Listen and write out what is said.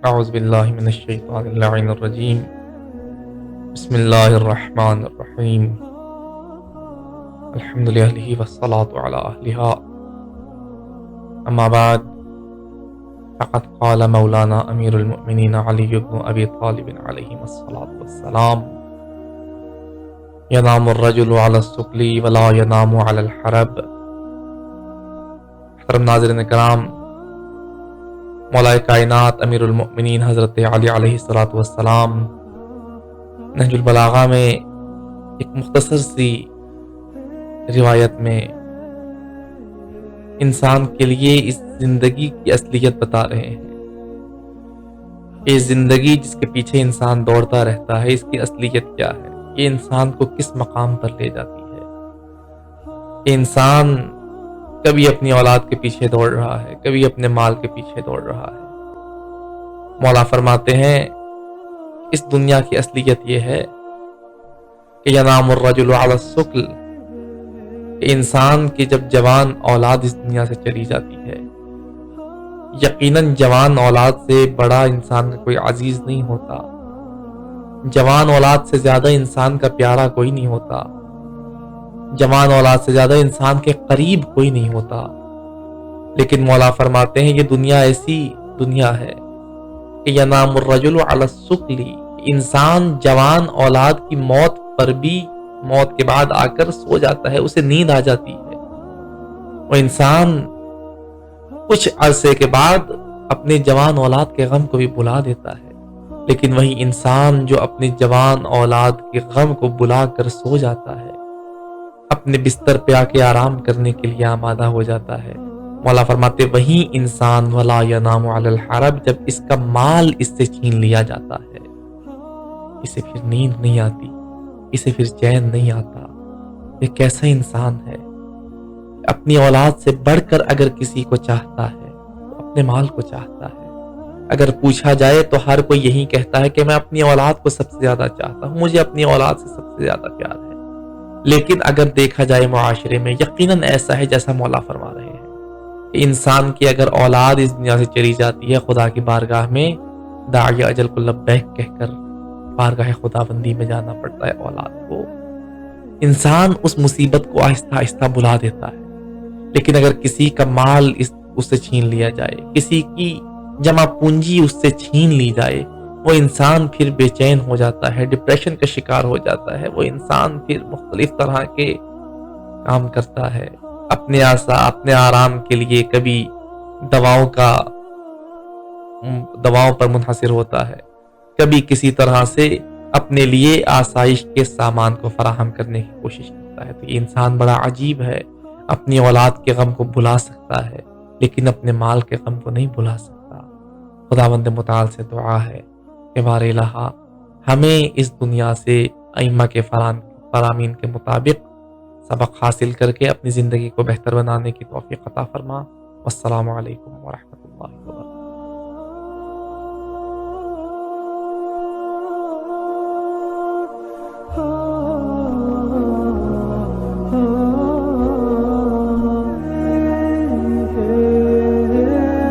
اعوذ باللہ من الشیطان اللعین الرجیم بسم اللہ الرحمن الرحیم الحمد للہ والصلاة علی اہلہا اما بعد فقد قال مولانا امیر المؤمنین علی بن ابی طالب علیہ الصلاة والسلام ینام الرجل علی السکل ولا ینام علی الحرب۔ محترم ناظرین کرام، مولا کائنات امیر المؤمنین حضرت علی علیہ السلام نہج البلاغہ میں ایک مختصر سی روایت میں انسان کے لیے اس زندگی کی اصلیت بتا رہے ہیں۔ یہ زندگی جس کے پیچھے انسان دوڑتا رہتا ہے، اس کی اصلیت کیا ہے؟ یہ انسان کو کس مقام پر لے جاتی ہے؟ یہ انسان کبھی اپنی اولاد کے پیچھے دوڑ رہا ہے، کبھی اپنے مال کے پیچھے دوڑ رہا ہے۔ مولا فرماتے ہیں اس دنیا کی اصلیت یہ ہے کہ ینام الرجل علی السکل، کہ انسان کی جب جوان اولاد اس دنیا سے چلی جاتی ہے، یقیناً جوان اولاد سے بڑا انسان کا کوئی عزیز نہیں ہوتا، جوان اولاد سے زیادہ انسان کا پیارا کوئی نہیں ہوتا، جوان اولاد سے زیادہ انسان کے قریب کوئی نہیں ہوتا۔ لیکن مولا فرماتے ہیں یہ دنیا ایسی دنیا ہے کہ ینام الرجل علی السکل، انسان جوان اولاد کی موت پر بھی موت کے بعد آ کر سو جاتا ہے، اسے نیند آ جاتی ہے۔ وہ انسان کچھ عرصے کے بعد اپنے جوان اولاد کے غم کو بھی بلا دیتا ہے، لیکن وہی انسان جو اپنے جوان اولاد کے غم کو بلا کر سو جاتا ہے، اپنے بستر پہ آ کے آرام کرنے کے لیے آمادہ ہو جاتا ہے، مولا فرماتے وہی انسان ولا ینام علی الحرب، جب اس کا مال اس سے چھین لیا جاتا ہے، اسے پھر نیند نہیں آتی، اسے پھر چین نہیں آتا۔ یہ کیسا انسان ہے؟ اپنی اولاد سے بڑھ کر اگر کسی کو چاہتا ہے تو اپنے مال کو چاہتا ہے۔ اگر پوچھا جائے تو ہر کوئی یہی کہتا ہے کہ میں اپنی اولاد کو سب سے زیادہ چاہتا ہوں، مجھے اپنی اولاد سے سب سے زیادہ پیار ہے۔ لیکن اگر دیکھا جائے معاشرے میں یقیناً ایسا ہے جیسا مولا فرما رہے ہیں کہ انسان کی اگر اولاد اس دنیا سے چلی جاتی ہے، خدا کی بارگاہ میں داعی اجل کو لبیک کہہ کر بارگاہ خدا بندی میں جانا پڑتا ہے اولاد کو۔ انسان اس مصیبت کو آہستہ آہستہ بلا دیتا ہے۔ لیکن اگر کسی کا مال اس سے چھین لیا جائے، کسی کی جمع پونجی اس سے چھین لی جائے، وہ انسان پھر بے چین ہو جاتا ہے، ڈپریشن کا شکار ہو جاتا ہے۔ وہ انسان پھر مختلف طرح کے کام کرتا ہے، اپنے آرام کے لیے کبھی دواؤں پر منحصر ہوتا ہے، کبھی کسی طرح سے اپنے لیے آسائش کے سامان کو فراہم کرنے کی کوشش کرتا ہے۔ تو یہ انسان بڑا عجیب ہے، اپنی اولاد کے غم کو بھلا سکتا ہے لیکن اپنے مال کے غم کو نہیں بھلا سکتا۔ خداوند متعال سے دعا ہے کہ بار الہ ہمیں اس دنیا سے ائمہ کے فرامین کے مطابق سبق حاصل کر کے اپنی زندگی کو بہتر بنانے کی توفیق عطا فرما۔ والسلام علیکم ورحمۃ اللہ وبرکاتہ۔